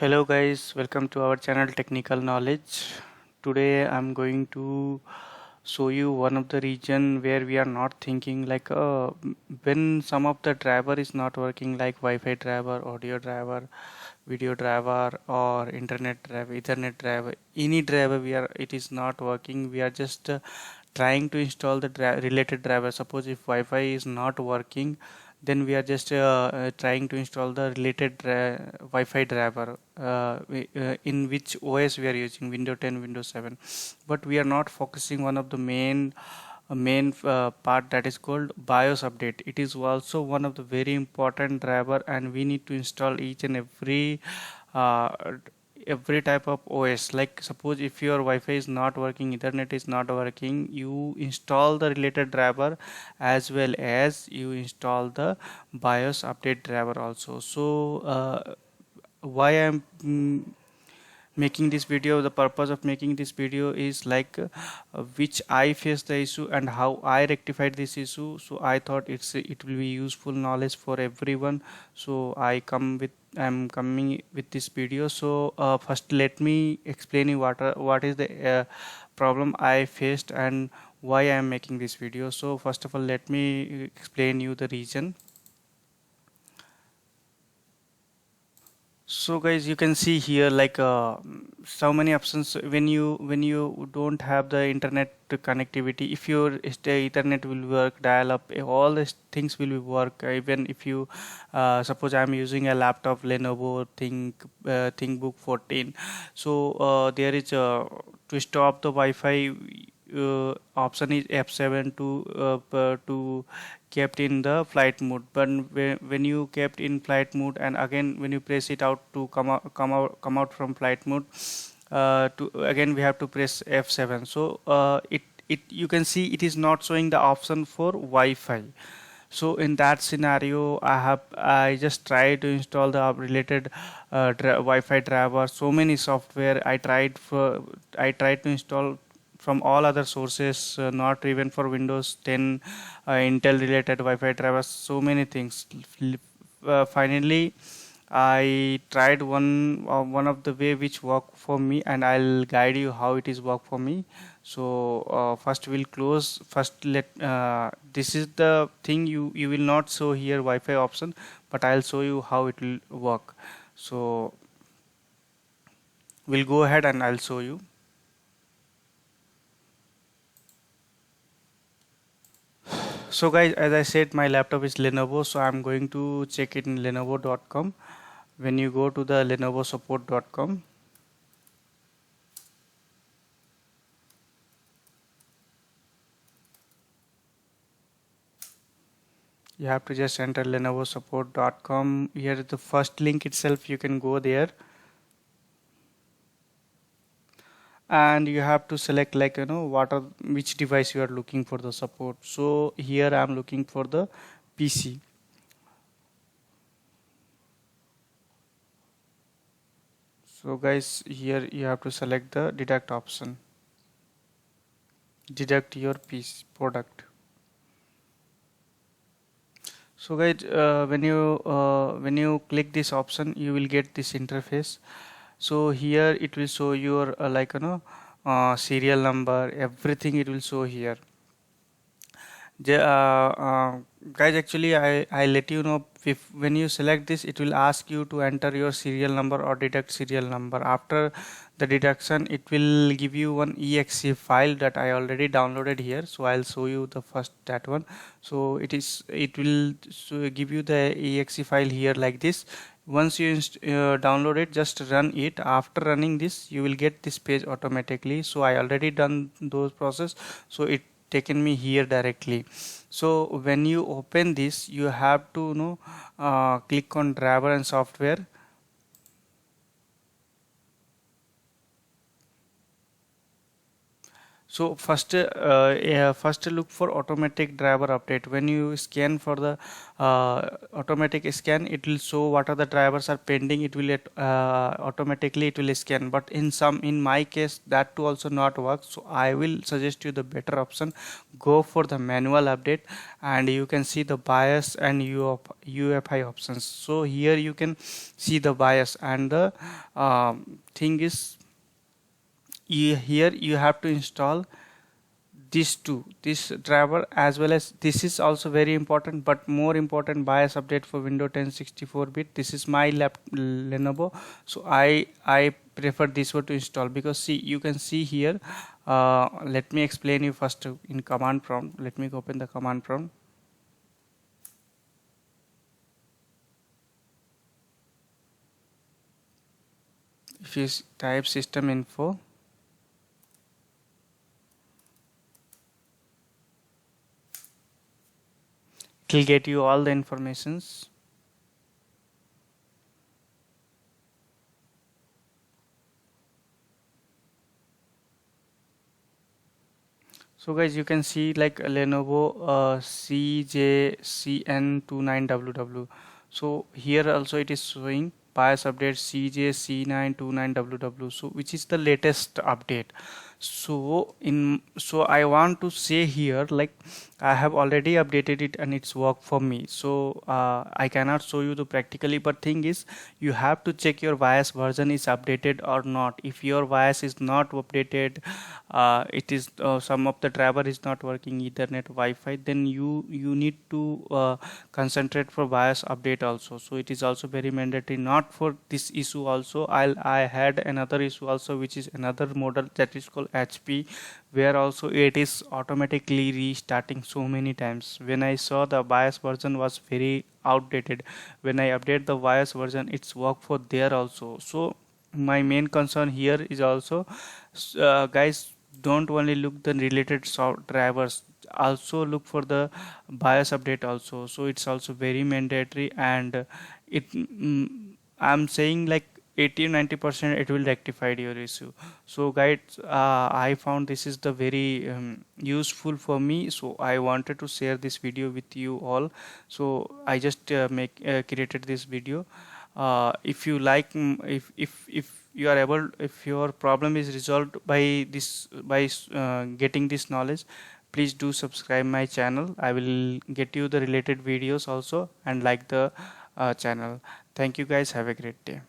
Hello guys, welcome to our channel Technical Knowledge. Today I'm going to show you one of the region where we are not thinking when some of the driver is not working, like Wi-Fi driver, audio driver, video driver, or internet driver, Ethernet driver, any driver it is not working. We are just trying to install the related driver. Suppose if Wi-Fi is not working, then we are just trying to install the related Wi-Fi driver in which OS we are using, Windows 10, Windows 7. But we are not focusing one of the main part, that is called BIOS update. It is also one of the very important driver, and we need to install each and uh, every type of OS. Like suppose if your Wi-Fi is not working, Ethernet is not working, you install the related driver as well as you install the BIOS update driver also. So why I'm making this video, the purpose of making this video is which I faced the issue and how I rectified this issue. So I thought it will be useful knowledge for everyone, so I'm coming with this video. So first let me explain you what is the problem I faced and why I am making this video. So first of all, let me explain you the reason. So guys, you can see here so many options when you don't have the internet connectivity. If your Ethernet will work, dial up, all these things will work. Even if you suppose I'm using a laptop, Lenovo ThinkBook 14. So there is to stop the Wi-Fi option is F7 to kept in the flight mode. But when you kept in flight mode and again when you press it out to come out from flight mode, to again we have to press F7. So it you can see it is not showing the option for Wi-Fi. So in that scenario, I just tried to install the related Wi-Fi driver. So many software I tried to install from all other sources, not even for Windows 10, Intel related Wi-Fi drivers, so many things. Finally, I tried one of the way which work for me, and I'll guide you how it is work for me. So first we'll close. First, let this is the thing, you will not show here Wi-Fi option, but I'll show you how it will work. So we'll go ahead and I'll show you. So guys, as I said, my laptop is Lenovo, so I'm going to check it in lenovo.com. When you go to the lenovosupport.com, you have to just enter lenovosupport.com. Here is the first link itself, you can go there and you have to select which device you are looking for the support. So here I'm looking for the PC. So guys, here you have to select the deduct option, deduct your PC product. So guys, when you click this option, you will get this interface. So here it will show your serial number, everything it will show here. Guys, actually I let you know, if when you select this, it will ask you to enter your serial number or deduct serial number. After the deduction, it will give you one exe file that I already downloaded here, so I'll show you the first that one. So it will give you the exe file here like this. Once you download it, just run it. After running this, you will get this page automatically. So I already done those process, so it taken me here directly. So when you open this, you have to click on driver and software. So first look for automatic driver update. When you scan for the automatic scan, it will show what are the drivers are pending. It will automatically it will scan. But in my case, that too also not work. So I will suggest you the better option. Go for the manual update, and you can see the BIOS and UEFI options. So here you can see the BIOS, and the thing is, here you have to install this driver, as well as this is also very important, but more important, BIOS update for Windows 10 64-bit. This is my Lenovo, so I prefer this one to install, because see, you can see here, let me explain you first in command prompt. Let me open the command prompt. If you type system info, it will get you all the informations. So guys, you can see like Lenovo CJ-CN29WW. So here also it is showing BIOS update CJ-C929WW, so which is the latest update. So I want to say here, like, I have already updated it and it's worked for me. So I cannot show you the practically, but thing is, you have to check your BIOS version is updated or not. If your BIOS is not updated, it is some of the driver is not working, Ethernet, Wi-Fi, then you need to concentrate for BIOS update also. So it is also very mandatory. Not for this issue also, I had another issue also, which is another model that is called HP, where also it is automatically restarting so many times. When I saw the BIOS version was very outdated, when I update the BIOS version, it's work for there also. So my main concern here is also, guys, don't only look the related drivers, also look for the BIOS update also. So it's also very mandatory, and I'm saying like 80-90% it will rectify your issue. So guys, I found this is the very useful for me, so I wanted to share this video with you all. So I just created this video. If you like, if you are able, if your problem is resolved by this, by getting this knowledge, please do subscribe my channel. I will get you the related videos also, and like the channel. Thank you guys, have a great day.